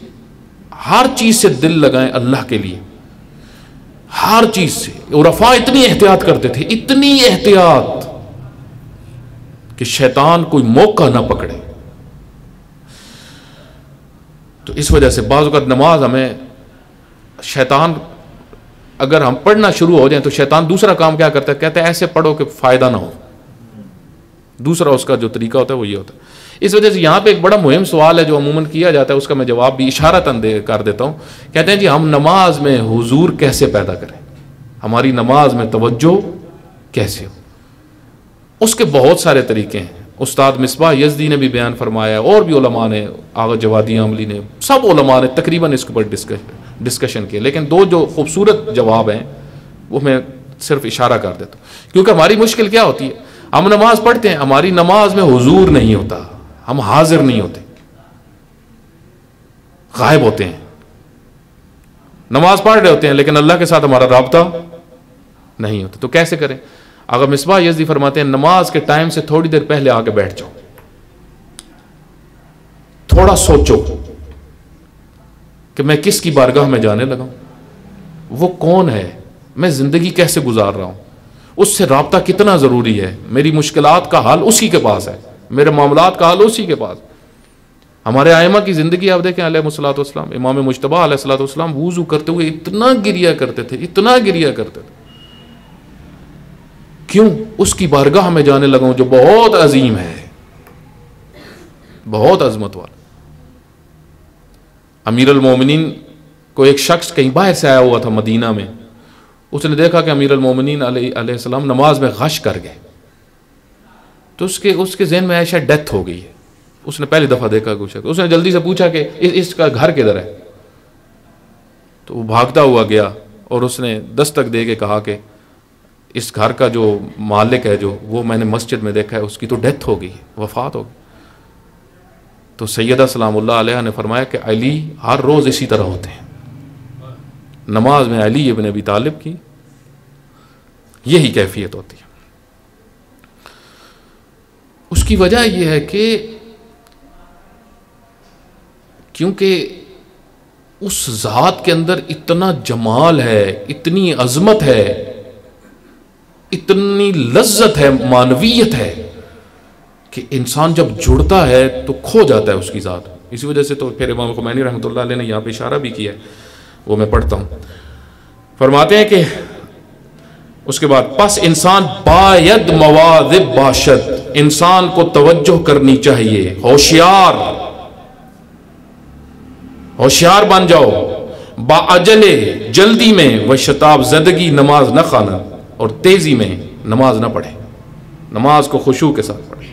हर चीज़ से दिल लगाएं अल्लाह के लिए, हर चीज़ से। उरफा इतनी एहतियात करते थे, इतनी एहतियात कि शैतान कोई मौका ना पकड़े। तो इस वजह से बाज़ औक़ात नमाज हमें शैतान, अगर हम पढ़ना शुरू हो जाए तो शैतान दूसरा काम क्या करता है, कहता है ऐसे पढ़ो कि फ़ायदा ना हो। दूसरा उसका जो तरीका होता है वो ये होता है। इस वजह से यहाँ पे एक बड़ा मुहिम सवाल है जो अमूमन किया जाता है, उसका मैं जवाब भी इशारतन कर देता हूँ। कहते हैं जी हम नमाज में हुजूर कैसे पैदा करें, हमारी नमाज में तवज्जो कैसे हो। उसके बहुत सारे तरीके हैं। उस्ताद मिसबाह यज़दी ने भी बयान फरमाया, और भी उलमा ने, आगा जवादी आमली ने, सब उलमा ने तकरीबन इसके ऊपर डिस्कशन किए। लेकिन दो जो खूबसूरत जवाब हैं वो मैं सिर्फ इशारा कर देता हूँ। क्योंकि हमारी मुश्किल क्या होती है, हम नमाज पढ़ते हैं, हमारी नमाज में हुजूर नहीं होता, हम हाजिर नहीं होते, गायब होते हैं। नमाज पढ़ रहे होते हैं लेकिन अल्लाह के साथ हमारा राब्ता नहीं होता। तो कैसे करें? अगर मिसबाह यज़दी फरमाते हैं नमाज के टाइम से थोड़ी देर पहले आके बैठ जाओ, थोड़ा सोचो कि मैं किसकी बारगाह में जाने लगा हूं, वो कौन है, मैं जिंदगी कैसे गुजार रहा हूं, उससे राब्ता कितना जरूरी है। मेरी मुश्किलात का हल उसी के पास है, मेरे मामलात का हल उसी के पास। हमारे आइमा की जिंदगी आप देखें, अलैहिस्सलातु वस्सलाम, इमाम मुज्तबा अलैहिस्सलातु वस्सलाम वुज़ू करते हुए इतना गिरिया करते थे, इतना गिरिया करते थे। क्यों? उसकी बारगाह में जाने लगा हूं जो बहुत अजीम है, बहुत अजमत वाला। अमीर अल मोमिनीन को एक शख्स कहीं बाहर से आया हुआ था मदीना में, उसने देखा कि अमीर अल मोमिनीन अलैहिस्सलाम नमाज में गश कर गए। तो उसके ज़हन में ऐसा डेथ हो गई है। उसने पहली दफ़ा देखा कुछ, उसने जल्दी से पूछा कि इसका घर किधर है। तो वो भागता हुआ गया और उसने दस्तक दे के कहा कि इस घर का जो मालिक है, जो वो मैंने मस्जिद में देखा है, उसकी तो डेथ हो गई, वफ़ात हो गई। तो सैयदा सलामुल्लाह अलैहा ने फरमाया कि अली हर रोज़ इसी तरह होते हैं। नमाज में अली इब्न अबी तालिब की यही कैफियत होती है। उसकी वजह यह है कि क्योंकि उस ज़ात के अंदर इतना जमाल है, इतनी अज़मत है, इतनी लज्जत है, मानवीयत है कि इंसान जब जुड़ता है तो खो जाता है उसकी ज़ात। इसी वजह से तो फिर इमाम खुमैनी रहमतुल्लाह अलैह ने यहाँ पे इशारा भी किया है, वो मैं पढ़ता हूँ। फरमाते हैं कि उसके बाद पस इंसान बायद मवादिब बाशद, इंसान को तवज्जो करनी चाहिए, होशियार बन जाओ। बाअजले, जल्दी में, व शताब ज़दगी, नमाज न खाना, और तेजी में नमाज न पढ़े, नमाज को खुशू के साथ पढ़े।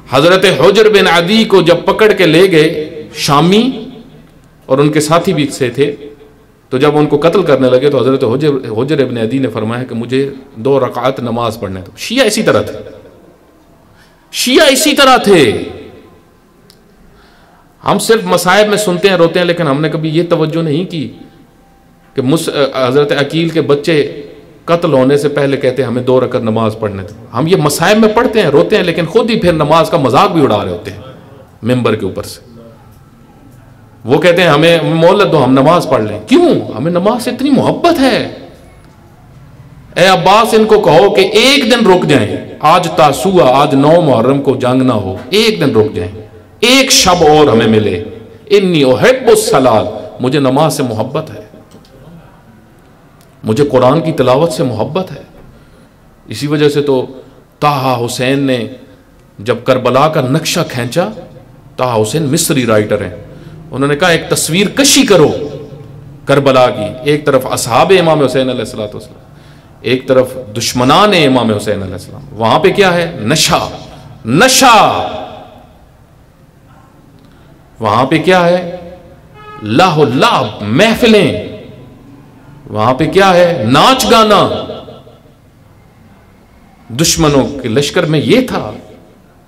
हजरत हुजर बिन अदी को जब पकड़ के ले गए शामी, और उनके साथी भी से थे, तो जब उनको कत्ल करने लगे तो हजरत हुजर इब्न अदी ने फरमाया कि मुझे 2 रकात नमाज पढ़ने दो। शिया इसी तरह थे, शिया इसी तरह थे। हम सिर्फ मसाइब में सुनते हैं, रोते हैं, लेकिन हमने कभी ये तवज्जो नहीं की कि हजरत अकील के बच्चे कत्ल होने से पहले कहते हैं हमें 2 रकात नमाज पढ़ने दो। हम ये मसाइब में पढ़ते हैं, रोते हैं, लेकिन खुद ही फिर नमाज का मजाक भी उड़ा रहे होते हैं मिंबर के ऊपर से। वो कहते हैं हमें मोहलत दो, हम नमाज पढ़ लें। क्यों? हमें नमाज से इतनी मोहब्बत है। ए अब्बास, इनको कहो कि एक दिन रुक जाएं, आज तासुआ, आज 9 मुहर्रम को जंग ना हो, एक दिन रुक जाएं, एक शब और हमें मिले। इन्नी उहिब्बुस सलात, मुझे नमाज से मोहब्बत है, मुझे कुरान की तिलावत से मोहब्बत है। इसी वजह से तो ताहा हुसैन ने जब करबला का नक्शा खींचा, ताहा हुसैन मिस्री राइटर हैं, उन्होंने कहा एक तस्वीर कशी करो करबला की, एक तरफ असहाब इमाम हुसैन अलैहिस्सलातु वस्सलाम, एक तरफ दुश्मनान इमाम हुसैन अलैहिस्सलाम, वहां पे क्या है? नशा, नशा। वहां पे क्या है? लाहो लाभ, महफिलें। वहां पे क्या है? नाच गाना। दुश्मनों के लश्कर में ये था,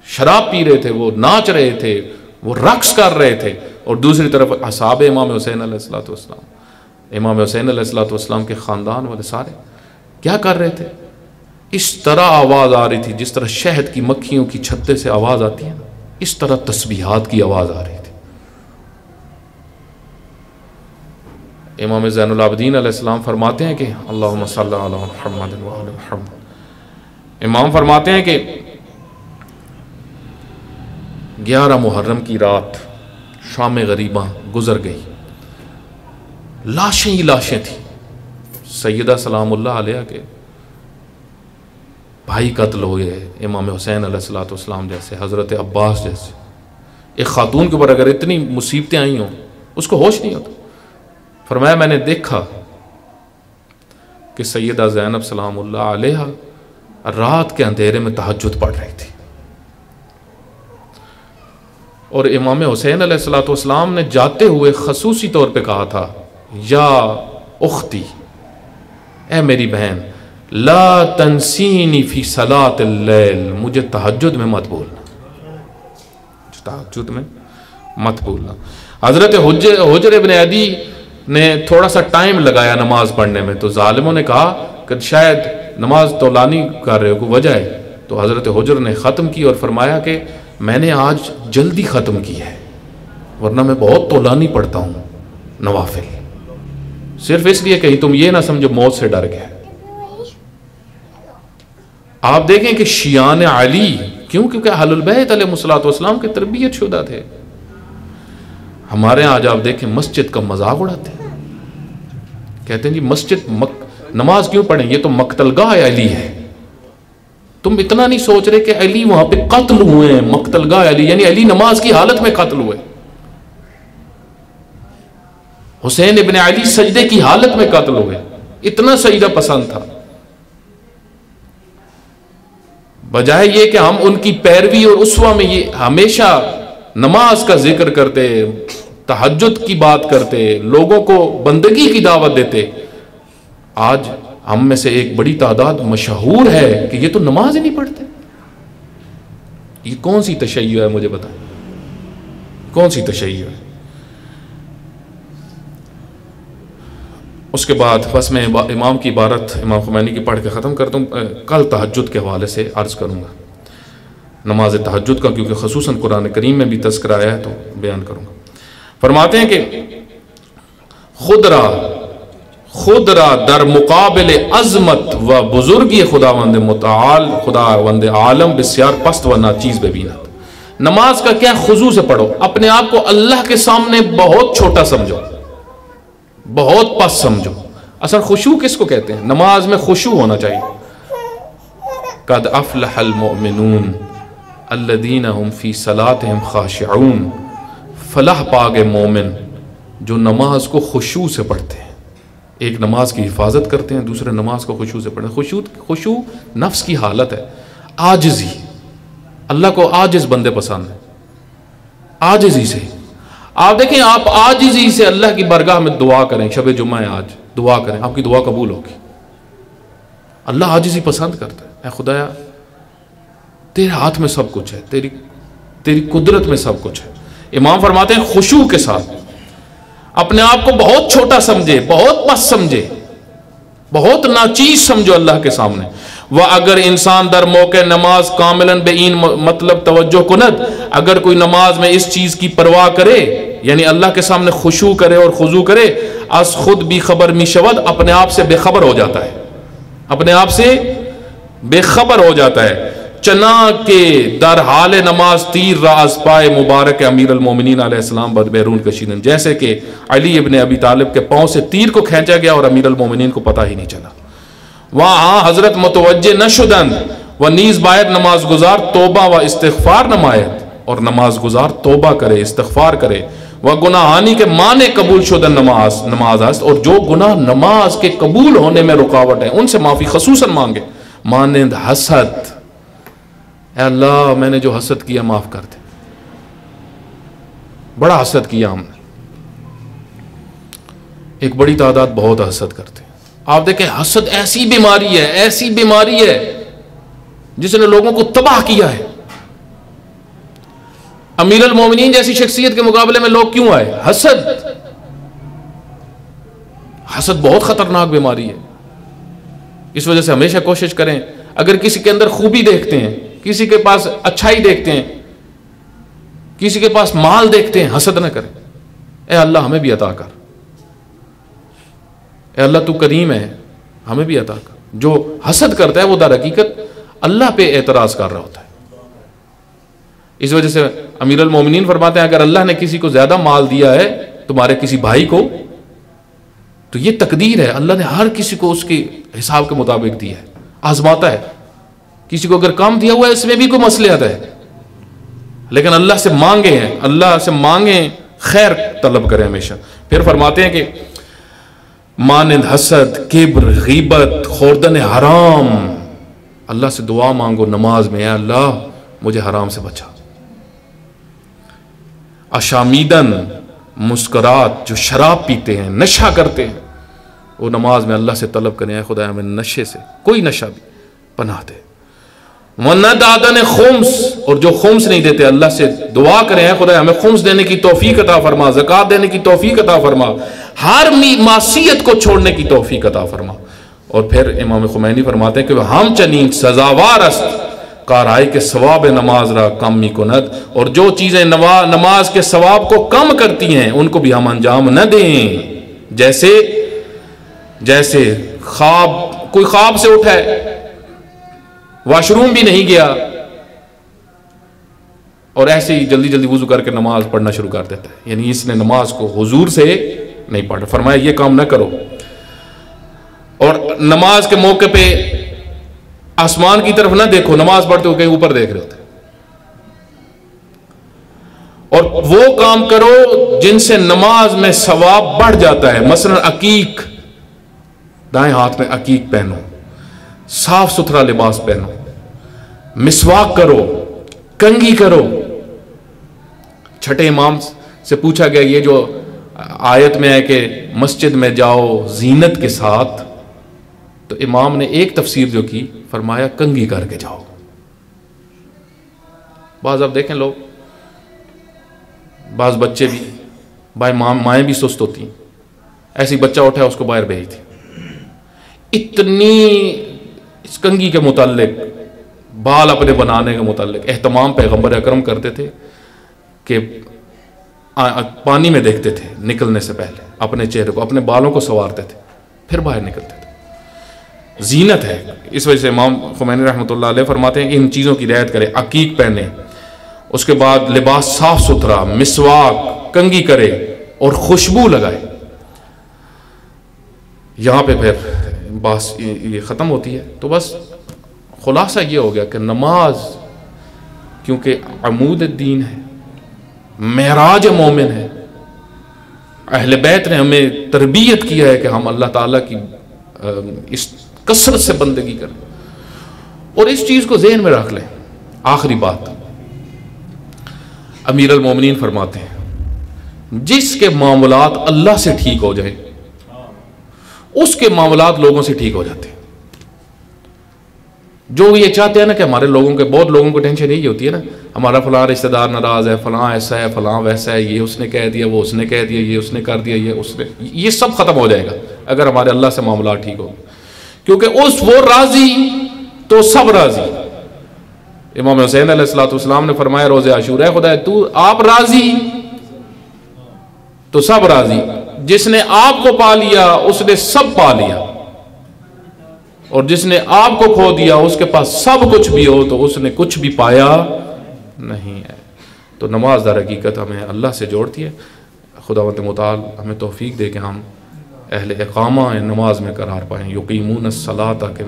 शराब पी रहे थे, वो नाच रहे थे, वो रक्स कर रहे थे। और दूसरी तरफ असहाब इमाम हुसैन अलैहिस्सलातु वस्सलाम, इमाम हुसैन अलैहिस्सलातु वस्सलाम के खानदान वाले सारे क्या कर रहे थे? इस तरह आवाज आ रही थी जिस तरह शहद की मक्खियों की छत्ते से आवाज आती है ना, इस तरह तस्बीहात की आवाज आ रही थी। इमाम ज़ैनुल आबिदीन अलैहिस्सलाम फरमाते हैं कि अल्लाहुम्मा सल्ली अला मुहम्मद व आले मुहम्मद। इमाम फरमाते हैं कि 11 मुहर्रम की रात शाम गरीबा गुजर गई, लाशें ही लाशें थी। सैयदा सलामुल्लाह अलैहा के भाई कत्ल हुए, इमाम हुसैन अलैहिस्सलातु वस्सलाम जैसे, हज़रत अब्बास जैसे। एक खातून के ऊपर अगर इतनी मुसीबतें आई हों, उसको होश नहीं होता। फरमाया मैंने देखा कि सैयदा ज़ैनब सलामुल्लाह अलैहा रात के अंधेरे में तहज्जुद पढ़ रही थी, और इमाम हुसैन अलैहिस्सलातु वस्सलाम ने जाते हुए खसूसी तौर पे कहा था, या उख्ती, ए मेरी बहन, ला तंसीनी फी सलातिल लैल, मुझे तहज्जुद में मत भूलना, तहज्जुद में मत भूलना। हजरत हुज्र इब्न अदी ने थोड़ा सा टाइम लगाया नमाज पढ़ने में, तो जालिमों ने कहा कि शायद नमाज तौलानी कर रहे हो, कोई वजह है। तो हजरत हुज्र ने ख़त्म की और फरमाया कि मैंने आज जल्दी ख़त्म की है, वरना मैं बहुत तौलानी पढ़ता हूँ नवाफिल, सिर्फ इसलिए कहीं तुम ये ना समझो मौत से डर गए। आप देखें कि शियान अली क्यों? क्योंकि अहलुल बैत अलैहिस्सलातु वस्सलाम के तरबियत शुदा थे। हमारे यहाँ आज आप देखें मस्जिद का मजाक उड़ाते हैं, कहते हैं जी मस्जिद नमाज क्यों पढ़ें, ये तो मक्तलगाह अली है। तुम इतना नहीं सोच रहे कि अली वहां पे कत्ल हुए हैं, मक्तलगाह अली यानी अली नमाज की हालत में कत्ल हुए। हुसैन इब्न अली सजदे की हालत में कत्ल हुए, इतना सजदा पसंद था। बजाय ये कि हम उनकी पैरवी और उसवा में ये हमेशा नमाज का जिक्र करते, तहज्जुद की बात करते, लोगों को बंदगी की दावत देते, आज हम में से एक बड़ी तादाद मशहूर है कि ये तो नमाज ही नहीं पढ़ते। ये कौन सी तशय्युअ है, मुझे बताएं, कौन सी तशय्युअ है? उसके बाद बस मैं इमाम की इबारत इमाम खुमैनी की पढ़ के ख़त्म करता हूँ। कल तहज्जुद के हवाले से अर्ज़ करूँगा, नमाज तहज्जुद का, क्योंकि ख़ुसूसन कुरान करीम में भी तज़किरा आया है तो बयान करूँगा। फरमाते हैं कि खुदरा दर मुकाबिल अज़मत व बुजुर्गी खुदावंद मुताल खुदावंद आलम बिस्यार पस्त व नाचीज़ बेबीनत। नमाज का क्या? खुजू से पढ़ो, अपने आप को अल्लाह के सामने बहुत छोटा समझो, बहुत पस्त समझो। असल खुशू किसको कहते हैं? नमाज में खुशू होना चाहिए। कद अफ़लहल मुमिनून अल्लज़ीना हुम फ़ी सलातिहिम ख़ाशिऊन, फलाह पागे मोमिन जो नमाज को खुशू से पढ़ते हैं। एक नमाज की हिफाजत करते हैं, दूसरे नमाज को खुशू से पढ़ते हैं। खुशू नफ्स की हालत है, आजिज़ी। अल्लाह को आजिज़ बंदे पसंद है, आजिज़ी से। आप देखें, आप आजिज़ी से अल्लाह की बरगाह में दुआ करें, शब जुम्मा है आज, दुआ करें, आपकी दुआ कबूल होगी। अल्लाह आजिज़ी पसंद करता है। ऐ खुदाया, तेरे हाथ में सब कुछ है, तेरी कुदरत में सब कुछ है। इमाम फरमाते हैं खुशू के साथ अपने आप को बहुत छोटा समझे, बहुत पस्त समझे, बहुत नाचीज समझो अल्लाह के सामने। वह अगर इंसान दर मौके नमाज कामिलन बेईन मतलब तवज्जो कुनत, अगर कोई नमाज में इस चीज की परवाह करे, यानी अल्लाह के सामने खुशू करे और खुजू करे, अस खुद भी खबर मिशवद, अपने आप से बेखबर हो जाता है, अपने आप से बेखबर हो जाता है। चना के दर हाल नमाज तीर राज पाए मुबारक अमीर अल मोमिनीन अलैहिस्सलाम बद बैरून कशीदन, जैसे कि अली इब्न अबी तालिब के पांव से तीर को खींचा गया और अमीर अल मोमिनीन को पता ही नहीं चला। वहां हजरत मुतवज्जे नशुदन, व नीज बायत नमाज गुजार तोबा व इस्तिग़फ़ार नमायत, और नमाज गुजार तोबा करे इस्तिग़फ़ार करे। वह गुनाहानी के माने कबूल शुदा नमाज हस्त, और जो गुनाह नमाज के कबूल होने में रुकावट है उनसे माफ़ी खसूसन मांगे। मानिंद हसद, अल्लाह मैंने जो हसद किया माफ़ कर दे, बड़ा हसद किया हमने। एक बड़ी तादाद बहुत हसद करते हैं। आप देखें हसद ऐसी बीमारी है, ऐसी बीमारी है जिसने लोगों को तबाह किया है। अमीर अल मोमिनीन जैसी शख्सियत के मुकाबले में लोग क्यों आए? हसद। हसद बहुत खतरनाक बीमारी है। इस वजह से हमेशा कोशिश करें, अगर किसी के अंदर खूबी देखते हैं, किसी के पास अच्छाई देखते हैं, किसी के पास माल देखते हैं, हसद न करें। ए अल्लाह हमें भी अता कर, ए अल्लाह तू करीम है, हमें भी अता कर। जो हसद करता है वो दर हकीकत अल्लाह पे एतराज कर रहा होता है। इस वजह से अमीर अल मोमिनीन फरमाते हैं, अगर अल्लाह ने किसी को ज्यादा माल दिया है तुम्हारे किसी भाई को, तो ये तकदीर है, अल्लाह ने हर किसी को उसके हिसाब के मुताबिक दिया है, आजमाता है। किसी को अगर कम दिया हुआ है इसमें भी कोई मसलियत है, लेकिन अल्लाह से मांगे हैं, अल्लाह से मांगे, खैर तलब करें हमेशा। फिर फरमाते हैं कि मानिंद हसद, किब्र, गीबत, खुर्दन हराम, अल्लाह से दुआ मांगो नमाज में, अल्लाह मुझे हराम से बचा। अशामीदन, मुस्करात, जो शराब पीते हैं, नशा करते हैं, वो नमाज में अल्लाह से तलब करें, खुदा हमें नशे से, कोई नशा भी पनाह दे। वनदादन खुम्स, और जो खुम्स नहीं देते अल्लाह से दुआ करें, खुदा हमें खुम्स देने की तौफीक अता फरमा, ज़कात देने की तौफीक अता फरमा, हर मासियत को छोड़ने की तौफीक अता फरमा। और फिर इमाम खुमैनी फरमाते हैं कि हम चनीन सजावार अस्त काराय के सवाब नमाज रा कमी कुनत, और जो चीज़ें नमाज के सवाब को कम करती हैं उनको भी हम अंजाम न दें। जैसे जैसे ख्वाब, कोई ख्वाब से उठा है, वॉशरूम भी नहीं गया, और ऐसे ही जल्दी जल्दी वुजू करके नमाज पढ़ना शुरू कर देता है, यानी इसने नमाज को हुजूर से नहीं पढ़ा। फरमाया ये काम न करो। और नमाज के मौके पे आसमान की तरफ ना देखो, नमाज पढ़ते हो कहीं ऊपर देख रहे होते। और वो काम करो जिनसे नमाज में सवाब बढ़ जाता है, मसलन अकीक, दाएं हाथ में अकीक पहनो, साफ सुथरा लिबास पहनो, मिसवाक करो, कंघी करो। छठे इमाम से पूछा गया, ये जो आयत में है कि मस्जिद में जाओ जीनत के साथ, तो इमाम ने एक तफसीर जो की, फरमाया कंघी करके जाओ। बाज आप देखें लोग, बाज बच्चे भी, भाई माएँ भी सुस्त होती हैं, ऐसी बच्चा उठा है उसको बाहर भेज दी। इतनी इस कंघी के मुताल्लिक, बाल अपने बनाने के मुताल्लिक एहतमाम पैगंबर अकरम करते थे कि पानी में देखते थे निकलने से पहले, अपने चेहरे को, अपने बालों को संवारते थे, फिर बाहर निकलते थे। जीनत है। इस वजह से इमाम खुमैनी रहमतुल्लाह अलैह फरमाते हैं कि इन चीज़ों की रियायत करें, अकीक पहने, उसके बाद लिबास साफ सुथरा, मिसवाक, कंघी करे और खुशबू लगाए। यहाँ पे फिर बस ये ख़त्म होती है। तो बस खुलासा ये हो गया कि नमाज क्योंकि अमूद दीन है, महराज मोमिन है, अहले बैत ने हमें तरबियत किया है कि हम अल्लाह ताला की इस कसरत से बंदगी करें, और इस चीज़ को ज़हन में रख लें। आखिरी बात, अमीर अल मोमिनीन फरमाते हैं जिसके मामलात अल्लाह से ठीक हो जाए उसके मामलात लोगों से ठीक हो जाते हैं। जो ये चाहते हैं ना कि हमारे लोगों के, बहुत लोगों को टेंशन यही होती है ना, हमारा फलां रिश्तेदार नाराज है, फलां ऐसा है, फलां वैसा है, ये उसने कह दिया, वो उसने कह दिया, ये उसने कर दिया, ये उसने, ये सब खत्म हो जाएगा अगर हमारे अल्लाह से मामला ठीक हो, क्योंकि उस वो राजी तो सब राजी। इमाम हुसैन अलैहिस्सलाम ने फरमाया रोज़े आशूरा, खुदा तू आप राजी तो सब राजी, जिसने आपको पा लिया उसने सब पा लिया, और जिसने आपको खो दिया उसके पास सब कुछ भी हो तो उसने कुछ भी पाया नहीं है। तो नमाज दर हकीकत हमें अल्लाह से जोड़ती है। खुदावंद मुताल हमें तौफीक दे के हम अहले इकामा नमाज में करार पाएँ, युकीमून अस्सलाता के